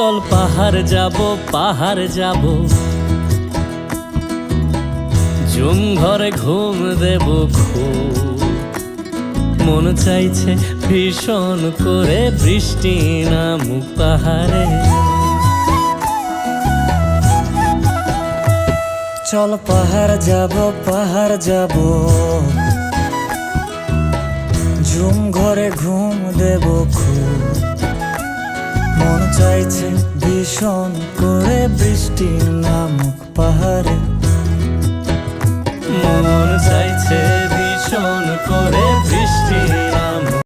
চল পাহাড় যাব ঝুম ঘরে ঘুম দেব খুব। মন চাইছে ভীষণ করে বৃষ্টি নামুক পাহাড়ে। চল পাহাড় যাব ঝুম ঘরে ঘুম দেব খুব। মন চাইছে ভীষণ করে বৃষ্টি নামুক পাহাড়ে। মন চাইছে ভীষণ করে বৃষ্টি